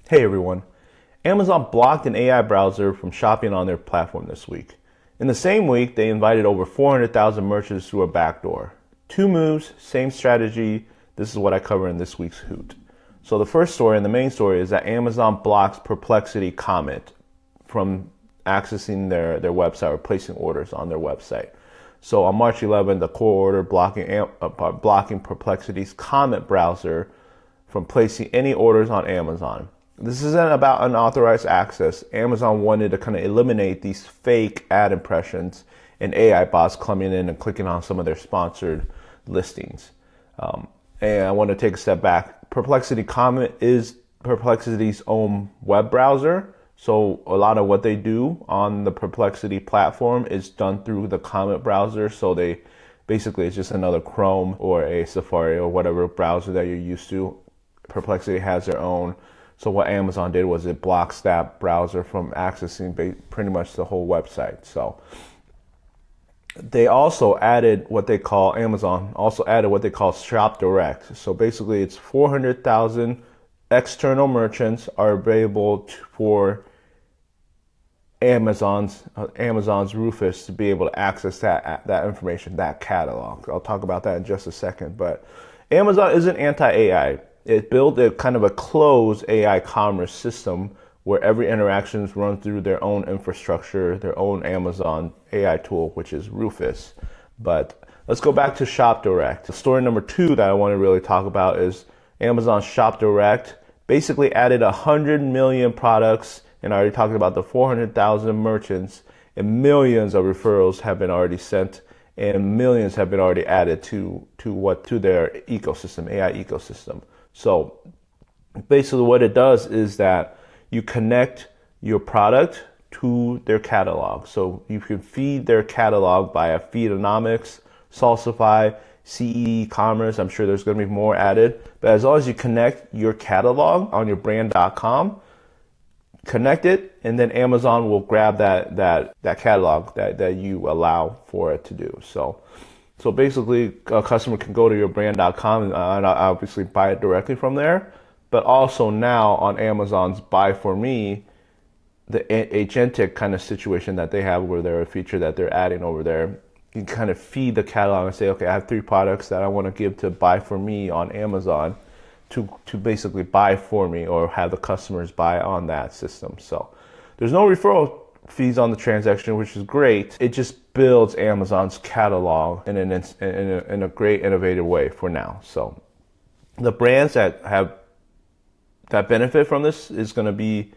Hey everyone, Amazon blocked an AI browser from shopping on their platform this week. In the same week, they invited over 400,000 merchants through a backdoor. Two moves, same strategy. This is what I cover in this week's Hoot. So the first story and the main story is that Amazon blocks Perplexity comment from accessing their website or placing orders on their website. So on March 11th, the core order blocking Perplexity's comment browser from placing any orders on Amazon. This isn't about unauthorized access. Amazon wanted to kind of eliminate these fake ad impressions and AI bots coming in and clicking on some of their sponsored listings. And I want to take a step back. Perplexity Comment is Perplexity's own web browser. So a lot of what they do on the Perplexity platform is done through the Comment browser. So they basically, it's just another Chrome or a Safari or whatever browser that you're used to. Perplexity has their own. So what Amazon did was it blocks that browser from accessing pretty much the whole website. So they also added what they call, Amazon also added what they call Shop Direct. So basically it's 400,000 external merchants are available for Amazon's Rufus to be able to access that information, that catalog. I'll talk about that in just a second. But Amazon isn't anti-AI. It built a kind of a closed AI commerce system where every interaction is run through their own infrastructure, their own Amazon AI tool, which is Rufus. But let's go back to Shop Direct. Story number two that I want to really talk about is Amazon Shop Direct basically added 100 million products, and I already talked about the 400,000 merchants, and millions of referrals have been already sent, and millions have been already added to their ecosystem, AI ecosystem. So basically what it does is that you connect your product to their catalog. So you can feed their catalog via Feedonomics, Salsify, CE Commerce. I'm sure there's going to be more added. But as long as you connect your catalog on your brand.com, connect it, and then Amazon will grab that catalog that you allow for it to do. So basically, a customer can go to your brand.com and obviously buy it directly from there. But also now on Amazon's Buy For Me, the agentic kind of situation that they have where they're a feature that they're adding over there, you can kind of feed the catalog and say, okay, I have 3 products that I want to give to Buy For Me on Amazon to basically buy for me or have the customers buy on that system. So there's no referral fees on the transaction, which is great. It just builds Amazon's catalog in a great innovative way for now. So the brands that benefit from this is going to be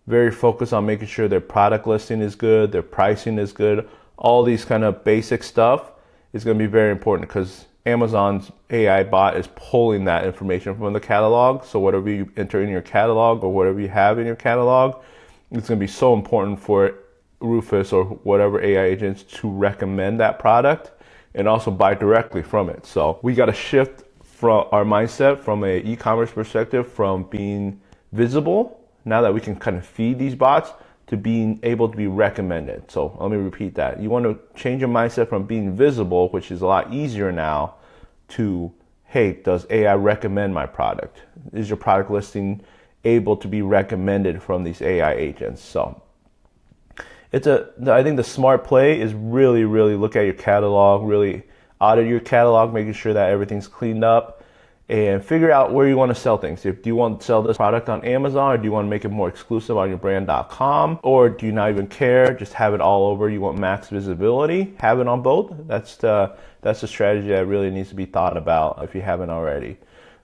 very focused on making sure their product listing is good, their pricing is good. All these kind of basic stuff is going to be very important because Amazon's AI bot is pulling that information from the catalog. So whatever you enter in your catalog or whatever you have in your catalog, it's going to be so important for Rufus or whatever AI agents to recommend that product and also buy directly from it. So we got to shift from our mindset from a e-commerce perspective from being visible, now that we can kind of feed these bots, to being able to be recommended. So let me repeat that. You want to change your mindset from being visible, which is a lot easier now, to, hey, does AI recommend my product? Is your product listing able to be recommended from these AI agents? So I think the smart play is really look at your catalog, really audit your catalog, making sure that everything's cleaned up, and figure out where you want to sell things. Do you want to sell this product on Amazon, or do you want to make it more exclusive on your brand.com, or do you not even care, just have it all over? You want max visibility, have it on both. That's the strategy that really needs to be thought about if you haven't already.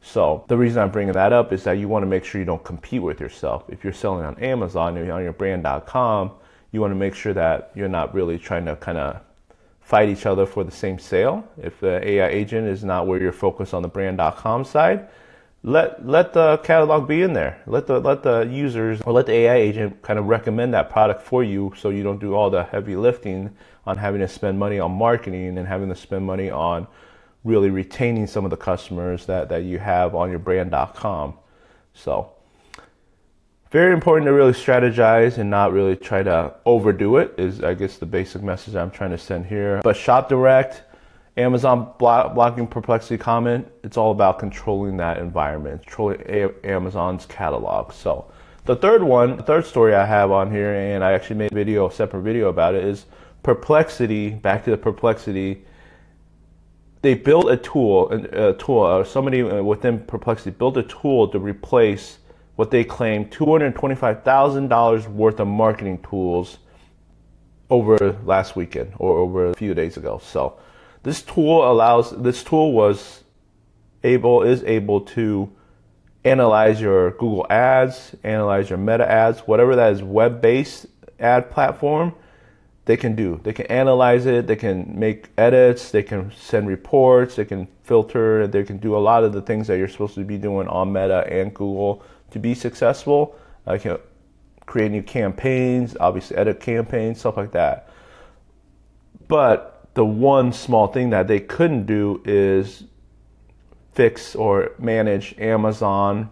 So the reason I'm bringing that up is that you want to make sure you don't compete with yourself. If you're selling on Amazon or on your brand.com, you want to make sure that you're not really trying to kind of fight each other for the same sale. If the AI agent is not where you're focused on the brand.com side, let the catalog be in there. Let the users or let the AI agent kind of recommend that product for you, so you don't do all the heavy lifting on having to spend money on marketing and having to spend money on really retaining some of the customers that you have on your brand.com. So very important to really strategize and not really try to overdo it is, I guess, the basic message I'm trying to send here. But Shop Direct Amazon blocking perplexity comment, it's all about controlling that environment, controlling Amazon's catalog. So the third story I have on here, and I actually made a separate video about it, is Perplexity. Back to the Perplexity. They built a tool, somebody within Perplexity built a tool to replace what they claim $225,000 worth of marketing tools over last weekend or over a few days ago. So this tool is able to analyze your Google ads, analyze your Meta ads, whatever that is web-based ad platform. They can do. They can analyze it, they can make edits, they can send reports, they can filter, they can do a lot of the things that you're supposed to be doing on Meta and Google to be successful. They can create new campaigns, obviously edit campaigns, stuff like that. But the one small thing that they couldn't do is fix or manage Amazon,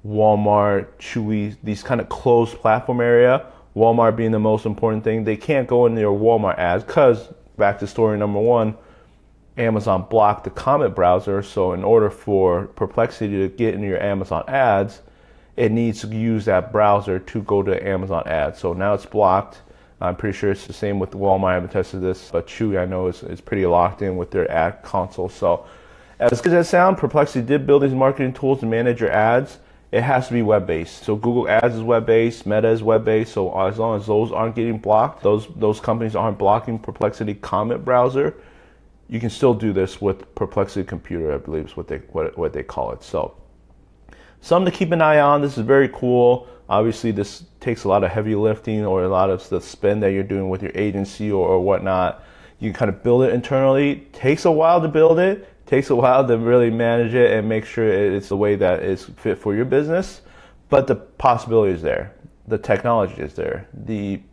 Walmart, Chewy, these kind of closed platform area. Walmart being the most important thing. They can't go into your Walmart ads because, back to story number one, Amazon blocked the comment browser. So in order for Perplexity to get into your Amazon ads, it needs to use that browser to go to Amazon ads. So now it's blocked. I'm pretty sure it's the same with Walmart. I haven't tested this, but Chewy I know is pretty locked in with their ad console. So as good as that sounds, Perplexity did build these marketing tools to manage your ads. It has to be web-based. So Google Ads is web-based, Meta is web-based. So as long as those aren't getting blocked, those companies aren't blocking Perplexity comment browser, you can still do this with Perplexity Computer, I believe is what they call it. So something to keep an eye on. This is very cool. Obviously, this takes a lot of heavy lifting or a lot of the spend that you're doing with your agency or whatnot. You kind of build it internally. It takes a while to build it. Takes a while to really manage it and make sure it's the way that is fit for your business, but the possibility is there. The technology is there.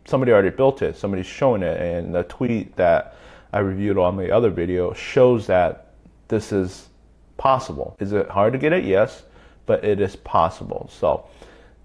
Somebody already built it. Somebody's showing it, and the tweet that I reviewed on the other video shows that this is possible. Is it hard to get it? Yes, but it is possible. So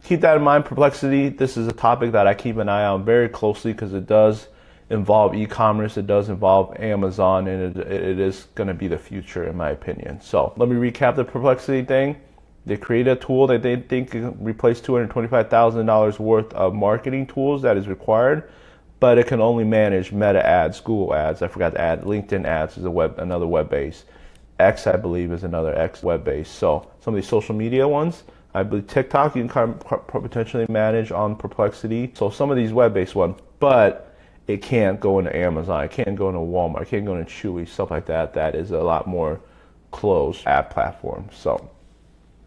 keep that in mind. Perplexity. This is a topic that I keep an eye on very closely because it does involve e-commerce, it does involve Amazon, and it is going to be the future in my opinion. So let me recap the Perplexity thing. They created a tool that they think can replace $225,000 worth of marketing tools that is required, but it can only manage Meta ads, Google ads, I forgot to add LinkedIn ads is another web-based. X, I believe, is another X web-based. So some of these social media ones, I believe TikTok you can potentially manage on Perplexity. So some of these web-based ones, but it can't go into Amazon, it can't go into Walmart, it can't go into Chewy, stuff like that. That is a lot more closed ad platform. So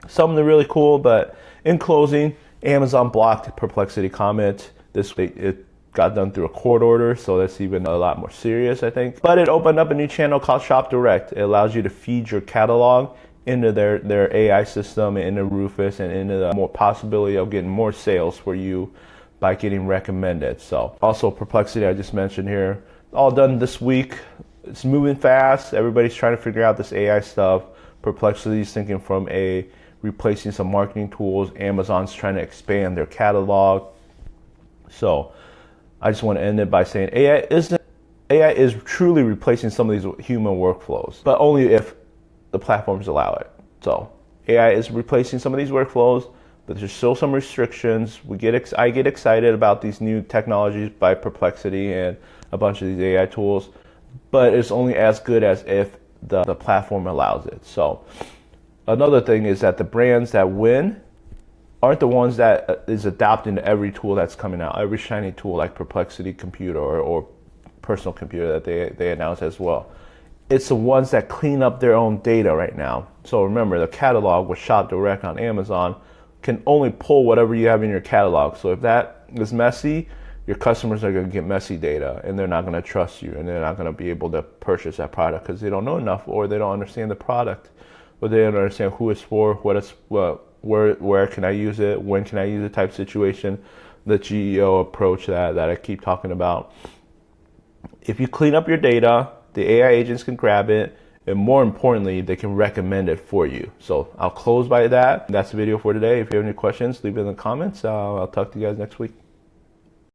something really cool, but in closing, Amazon blocked Perplexity comment. It got done through a court order, so that's even a lot more serious, I think. But it opened up a new channel called Shop Direct. It allows you to feed your catalog into their AI system, into Rufus, and into the more possibility of getting more sales for you by getting recommended. So also Perplexity I just mentioned here, all done this week. It's moving fast. Everybody's trying to figure out this AI stuff. Perplexity is thinking from replacing some marketing tools. Amazon's trying to expand their catalog. So I just want to end it by saying AI is truly replacing some of these human workflows, but only if the platforms allow it. So AI is replacing some of these workflows, but there's still some restrictions. I get excited about these new technologies by Perplexity and a bunch of these AI tools, but it's only as good as if the platform allows it. So another thing is that the brands that win aren't the ones that is adopting every tool that's coming out, every shiny tool like Perplexity Computer or Personal Computer that they announce as well. It's the ones that clean up their own data right now. So remember, the catalog with Shop Direct on Amazon can only pull whatever you have in your catalog. So if that is messy, your customers are going to get messy data and they're not going to trust you and they're not going to be able to purchase that product because they don't know enough or they don't understand the product or they don't understand who it's for, where can I use it, when can I use it type situation, the GEO approach that I keep talking about. If you clean up your data, the AI agents can grab it, and more importantly, they can recommend it for you. So I'll close by that. That's the video for today. If you have any questions, leave it in the comments. I'll talk to you guys next week.